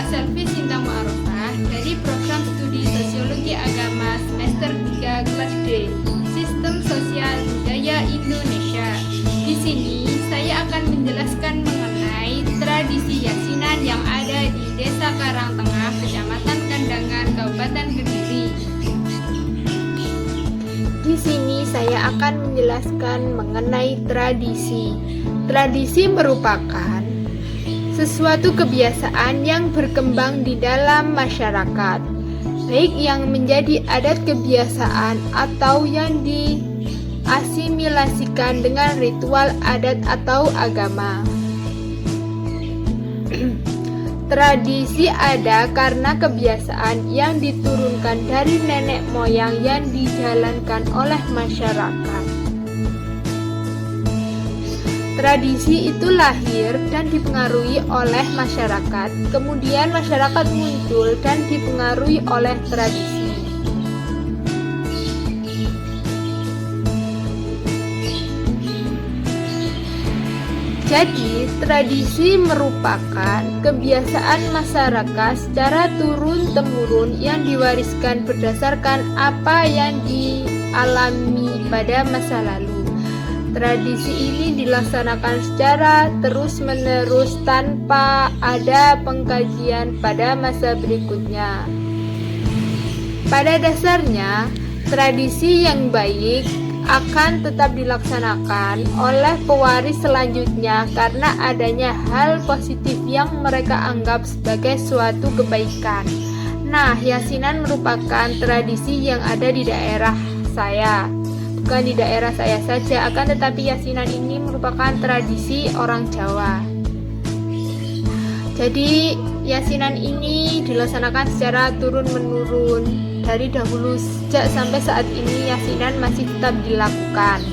Selvi Sintang Ma'arufah dari program studi Sosiologi Agama semester 3 kelas D, Sistem Sosial Budaya Indonesia. Di sini saya akan menjelaskan mengenai tradisi yasinan yang ada di Desa Karangtengah, Kecamatan Kandangan, Kabupaten Kediri. Di sini saya akan menjelaskan mengenai tradisi. Tradisi merupakan sesuatu kebiasaan yang berkembang di dalam masyarakat, baik yang menjadi adat kebiasaan atau yang diasimilasikan dengan ritual adat atau agama. Tradisi ada karena kebiasaan yang diturunkan dari nenek moyang yang dijalankan oleh masyarakat. Tradisi itu lahir dan dipengaruhi oleh masyarakat, kemudian masyarakat muncul dan dipengaruhi oleh tradisi. Jadi, tradisi merupakan kebiasaan masyarakat secara turun-temurun yang diwariskan berdasarkan apa yang dialami pada masa lalu. Tradisi ini dilaksanakan secara terus-menerus tanpa ada pengkajian pada masa berikutnya. Pada dasarnya, tradisi yang baik akan tetap dilaksanakan oleh pewaris selanjutnya karena adanya hal positif yang mereka anggap sebagai suatu kebaikan. Nah, yasinan merupakan tradisi yang ada di daerah saya. Bukan di daerah saya saja, akan tetapi yasinan ini merupakan tradisi orang Jawa. Jadi yasinan ini dilaksanakan secara turun-menurun dari dahulu sejak sampai saat ini yasinan masih tetap dilakukan.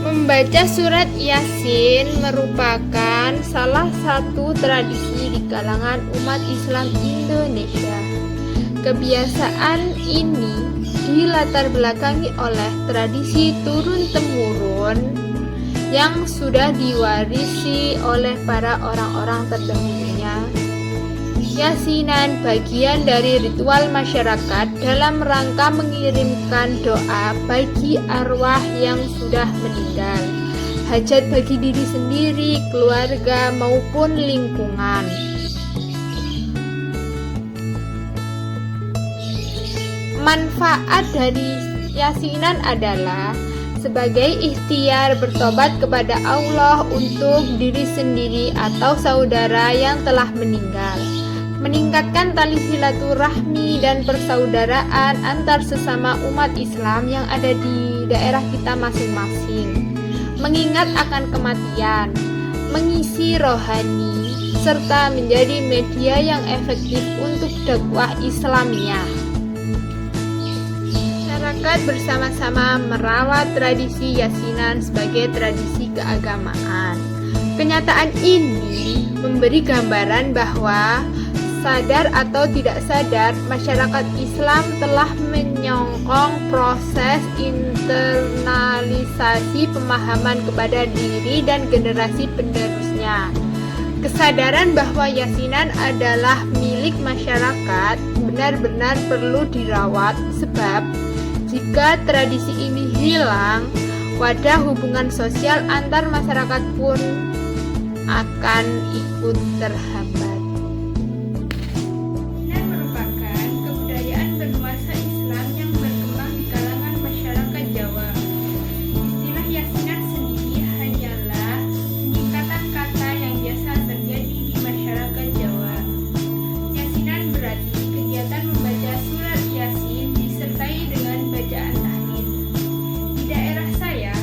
Membaca surat Yasin merupakan salah satu tradisi di kalangan umat Islam Indonesia. Kebiasaan ini dilatar belakangi oleh tradisi turun-temurun yang sudah diwarisi oleh para orang-orang terdahulunya. Yasinan bagian dari ritual masyarakat dalam rangka mengirimkan doa bagi arwah yang sudah meninggal, hajat bagi diri sendiri, keluarga, maupun lingkungan. Manfaat dari yasinan adalah sebagai ikhtiar bertobat kepada Allah untuk diri sendiri atau saudara yang telah meninggal, meningkatkan tali silaturahmi dan persaudaraan antar sesama umat Islam yang ada di daerah kita masing-masing, mengingat akan kematian, mengisi rohani, serta menjadi media yang efektif untuk dakwah Islamiyah. Masyarakat bersama-sama merawat tradisi yasinan sebagai tradisi keagamaan. Kenyataan ini memberi gambaran bahwa sadar atau tidak sadar, masyarakat Islam telah menyongkong proses internalisasi pemahaman kepada diri dan generasi penerusnya. Kesadaran bahwa yasinan adalah milik masyarakat benar-benar perlu dirawat, sebab jika tradisi ini hilang, wadah hubungan sosial antar masyarakat pun akan ikut terhambat. Yasinan merupakan kebudayaan bernuansa Islam yang berkembang di kalangan masyarakat Jawa. Istilah yasinan sendiri hanyalah singkatan kata yang biasa terjadi di masyarakat Jawa. Yasinan berarti kegiatan membaca surat Yasin disertai dengan bacaan tahlil. Di daerah saya,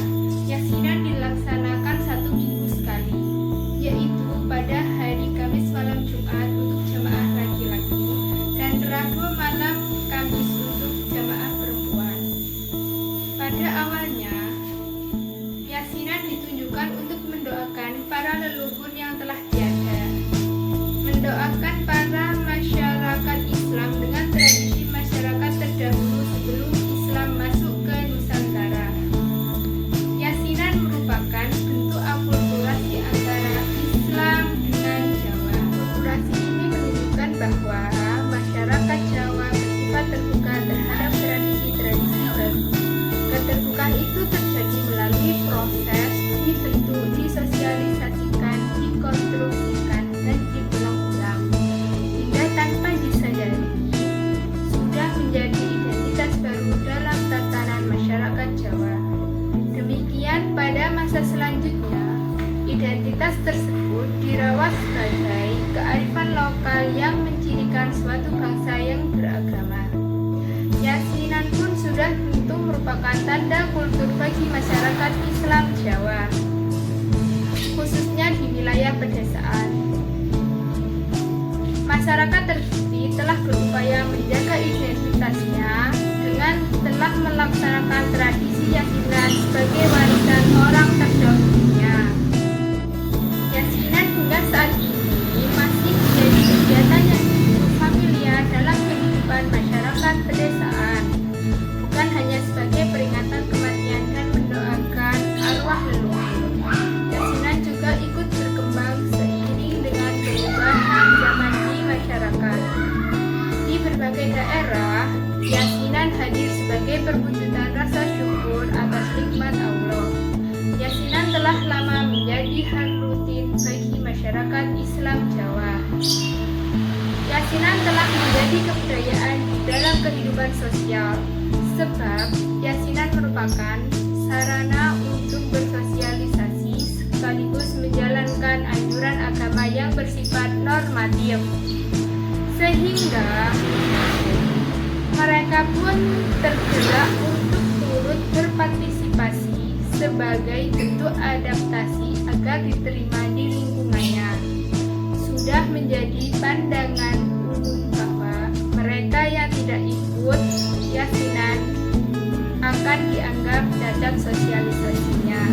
yasinan dilaksanakan 1 minggu sekali, yaitu pada hari Kamis malam Jumat untuk jamaah laki-laki dan Rabu malam Kamis untuk jamaah perempuan. Pada awalnya, yasinan ditunjukkan untuk mendoakan para leluhur yang telah tiada, mendoakan para masyarakat Islam dengan tradisi masyarakat terdahulu sebelum Islam masuk ke Nusantara. Yasinan merupakan bentuk akulturasi antara Islam dengan Jawa. tersebut dirawat sebagai kearifan lokal yang mencirikan suatu bangsa yang beragama. Yasinan pun sudah tentu merupakan tanda kultur bagi masyarakat Islam Jawa, khususnya di wilayah pedesaan. Masyarakat tersebut telah berupaya menjaga identitasnya dengan telah melaksanakan tradisi yasinan sebagai warisan orang terdahulunya. Yasinan hingga saat ini masih menjadi kegiatan yang cukup familiar dalam kehidupan masyarakat pedesaan, bukan hanya sebagai peringatan kematian dan mendoakan arwah leluhur. Yasinan juga ikut berkembang seiring dengan perubahan zaman di masyarakat. Di berbagai daerah, yasinan hadir sebagai perwujudan rasa syukur atas nikmat Allah. Yasinan telah lama menjadi hal rutin bagi masyarakat Islam Jawa. Yasinan telah menjadi kebudayaan di dalam kehidupan sosial, sebab yasinan merupakan sarana untuk bersosialisasi sekaligus menjalankan anjuran agama yang bersifat normatif, sehingga mereka pun tergerak untuk turut berpartisipasi sebagai bentuk adaptasi agar diterima di lingkungannya. Sudah menjadi pandangan umum bahwa mereka yang tidak ikut yasinan akan dianggap cacat sosialisasinya.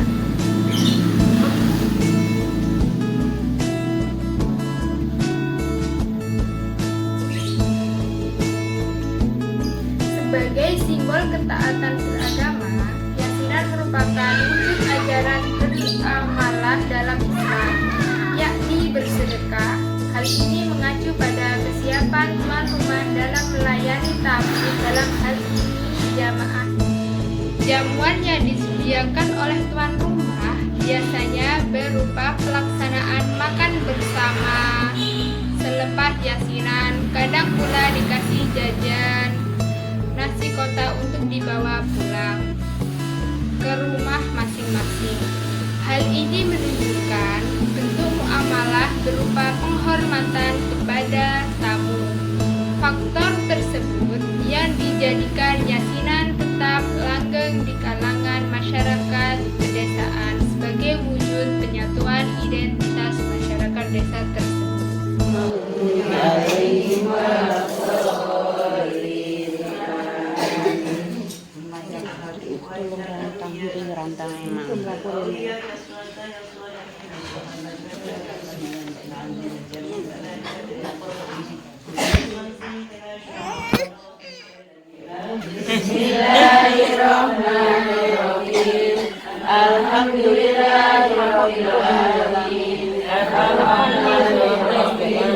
Sebagai simbol ketaatan beragama, yasinan merupakan wujud ajaran beramalah dalam Islam, yakni bersedekah. Hal ini mengacu pada kesiapan tuan rumah dalam melayani tamu, dalam hal ini jamaah. Jamuan yang disediakan oleh tuan rumah biasanya berupa pelaksanaan makan bersama selepas yasinan, kadang pula dikasih jajan nasi kotak untuk dibawa pulang ke rumah masing-masing. Hal ini menunjukkan bentuk muamalah berupa penghormatan kepada tamu. Faktor tersebut yang dijadikan yasinan tetap langgeng di kalangan masyarakat pedesaan sebagai wujud penyatuan identitas masyarakat desa tersebut. Bismillahirrahmanirrahim. Alhamdulillahirabbil alamin. Arrahmanirrahim.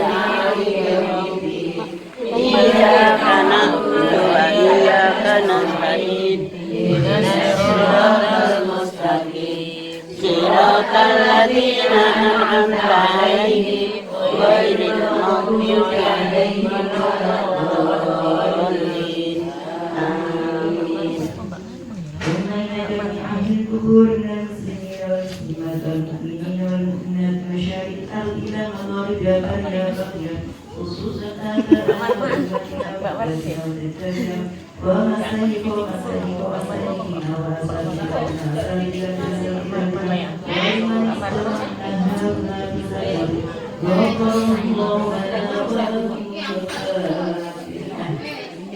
Iyyaka na'budu wa iyyaka nasta'in. Ihdinas siratal mustaqim. Siratal ladzina an'amta 'alaihim ghairil maghdubi 'alaihim waladdallin. Amin.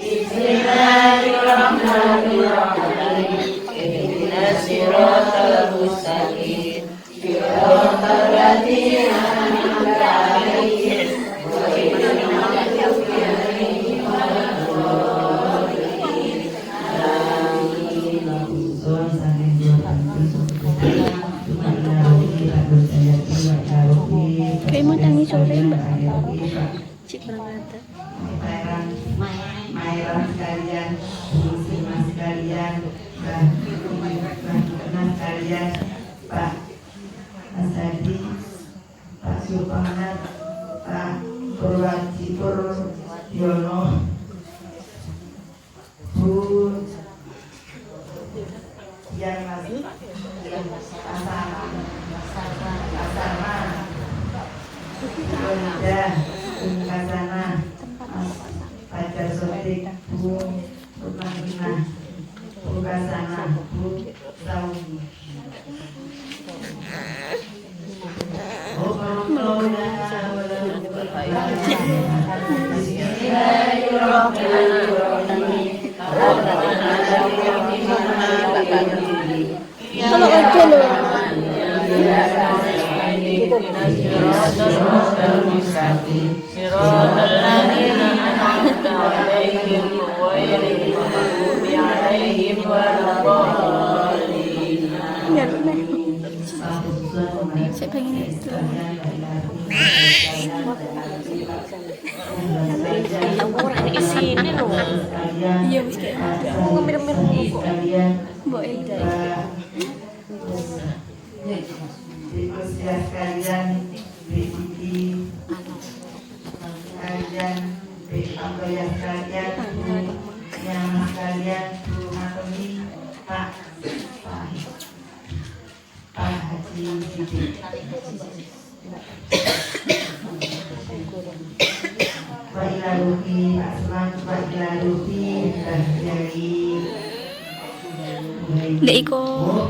Bismillahirrahmanirrahim. Ihdinas siratal mustaqim. Siratal ladzina an'amta 'alaihim ghairil maghdubi 'alaihim waladdallin. Amin. Kayak mau tangi sore mbak cik berangkat Mairan sekalian, muslimah sekalian, Mbah sekalian, Pak Asadi, Pak Sulpanat, Pak Purwadiono, Bu yang masih Asarma, Maulida, Kasana, Pacar Sotik, Bu Rumanina, Bu Kasana, Bu Saudi. Kalau aja loh. Saya pengen itu. Yang orang di sini loh. Iya, mesti. Aku ngemir-ngemir kok. Mbak Ida. Usia sekalian, Bikiki, sekalian, Bikatoya sekalian, yang sekalian, Bu Matemi, Pak Haji Sidik, Pak Ilarufi, Pak Seman, Pak Ilarufi, Pak Jari, Nggak ikut.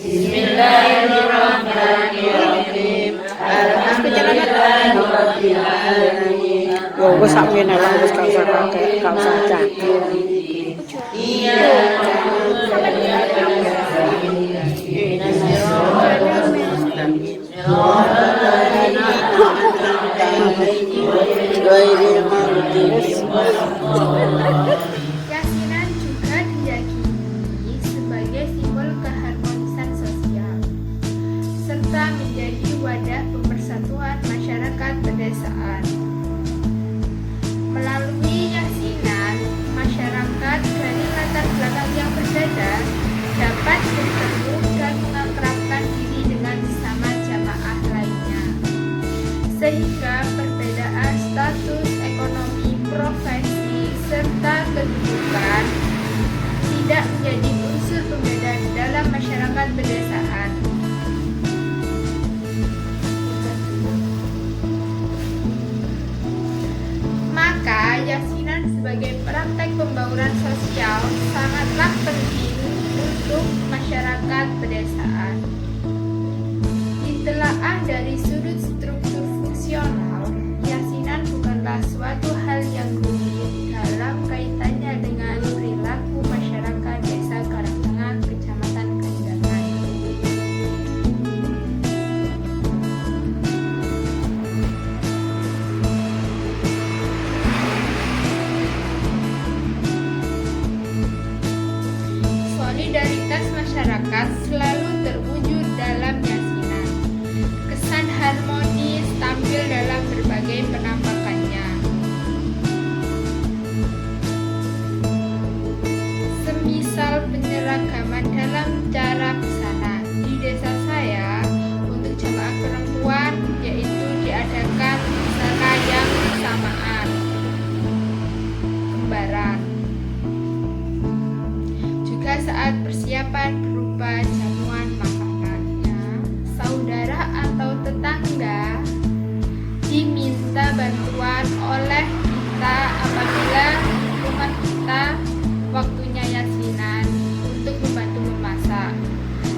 Bismillahirrahmanirrahim. Gue sampe nalang wis gak usah pakai, gak usah cakep. Yasinan juga diyakini sebagai simbol keharmonisan sosial serta menjadi wadah pemersatuan masyarakat pedesaan. Melalui yasinan, masyarakat dari latar belakang yang berbeda dapat bertemu dan mengakrabkan diri dengan sesama jamaah lainnya, sehingga perbedaan status ekonomi, profesi, serta kedudukan tidak menjadi unsur pembeda dalam masyarakat pedesaan. Maka yasinan sebagai praktek pembauran sosial sangatlah penting untuk masyarakat pedesaan. Ditelaah dari sudut struktur fungsional, yasinan bukanlah suatu hal yang rumit dalam kaitannya dengan perilaku masyarakat Desa Karangtengah, Kecamatan Kandangan. Solidaritas masyarakat selalu terwujud dalam yasinan. Kesan harmonis tampil dalam berbagai penampakannya. Semisal penyeragaman dalam cara busana di desa saya untuk jamaah perempuan, yaitu diadakan busana yang bersamaan, kembaran. Juga saat persiapan berupa jamuan makanannya, saudara atau tetangga diminta bantuan oleh kita apabila rumah kita waktunya yasinan untuk membantu memasak.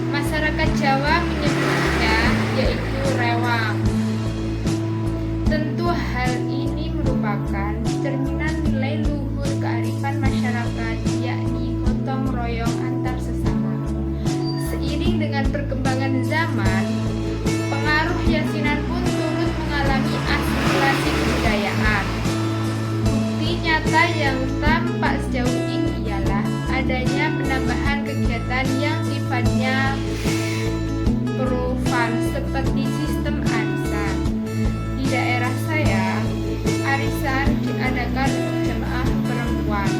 Masyarakat Jawa menyebutnya yaitu rewang. Tentu hal ini merupakan cerminan nilai luhur kearifan masyarakat, yakni gotong royong antar sesama. Seiring dengan perkembangan zaman, pengaruh yasinan pun turut mengalami asimilasi kebudayaan. Bukti nyata yang tampak sejauh ini ialah adanya penambahan kegiatan yang sifatnya profan seperti sistem arisan. Di daerah saya, arisan diadakan untuk jemaah perempuan.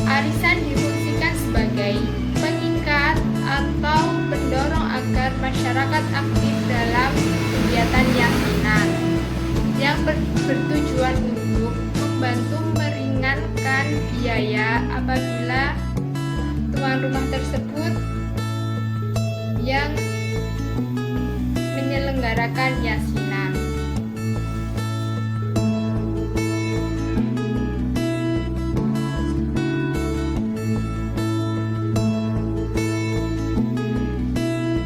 Arisan difungsikan sebagai pengikat atau pendorong agar masyarakat aktif dalam kegiatan yasinan yang bertujuan untuk membantu meringankan biaya apabila tuan rumah tersebut yang menyelenggarakan yasinan.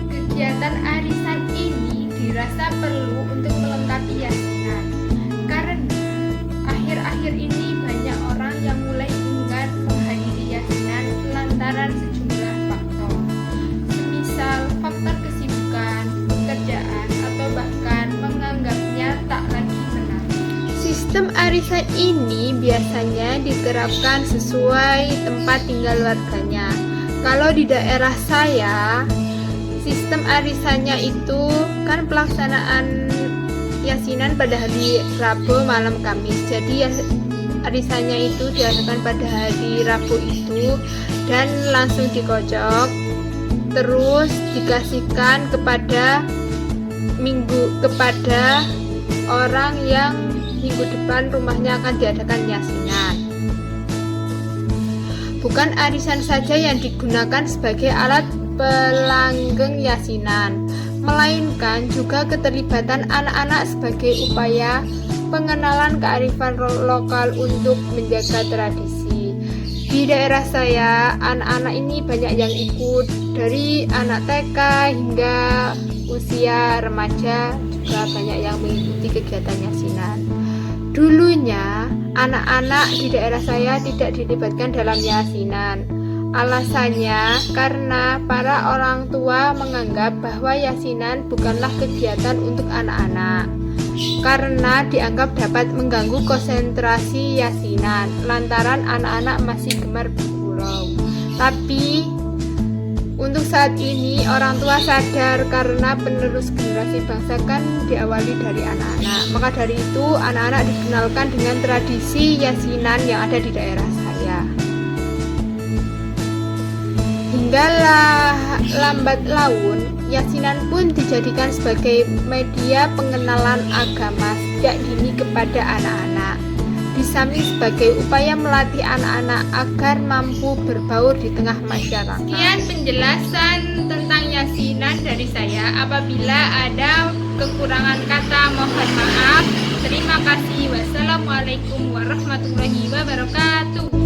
Kegiatan arisan ini dirasa perlu untuk melengkapi yasinan karena akhir-akhir ini banyak orang yang mulai enggan menghadiri yasinan lantaran sejumlah faktor, semisal faktor kesibukan, pekerjaan, atau bahkan menganggapnya tak lagi menarik. Sistem arisan ini biasanya diterapkan sesuai tempat tinggal warganya. Kalau di daerah saya, sistem arisannya itu kan pelaksanaan yasinan pada hari Rabu malam Kamis. Jadi arisannya itu diadakan pada hari Rabu itu dan langsung dikocok, terus dikasihkan kepada orang yang minggu depan rumahnya akan diadakan yasinan. Bukan arisan saja yang digunakan sebagai alat pelanggeng yasinan, melainkan juga keterlibatan anak-anak sebagai upaya pengenalan kearifan lokal untuk menjaga tradisi. Di daerah saya, anak-anak ini banyak yang ikut, dari anak TK hingga usia remaja juga banyak yang mengikuti kegiatan yasinan. Dulunya, anak-anak di daerah saya tidak dilibatkan dalam yasinan. Alasannya karena para orang tua menganggap bahwa yasinan bukanlah kegiatan untuk anak-anak, karena dianggap dapat mengganggu konsentrasi yasinan lantaran anak-anak masih gemar bergurau. Tapi untuk saat ini orang tua sadar karena penerus generasi bangsa kan diawali dari anak-anak. Maka dari itu anak-anak dikenalkan dengan tradisi yasinan yang ada di daerah saya. Hinggalah lambat laun, yasinan pun dijadikan sebagai media pengenalan agama sejak dini kepada anak-anak, di samping sebagai upaya melatih anak-anak agar mampu berbaur di tengah masyarakat. Sekian penjelasan tentang yasinan dari saya. Apabila ada kekurangan kata, mohon maaf. Terima kasih. Wassalamualaikum warahmatullahi wabarakatuh.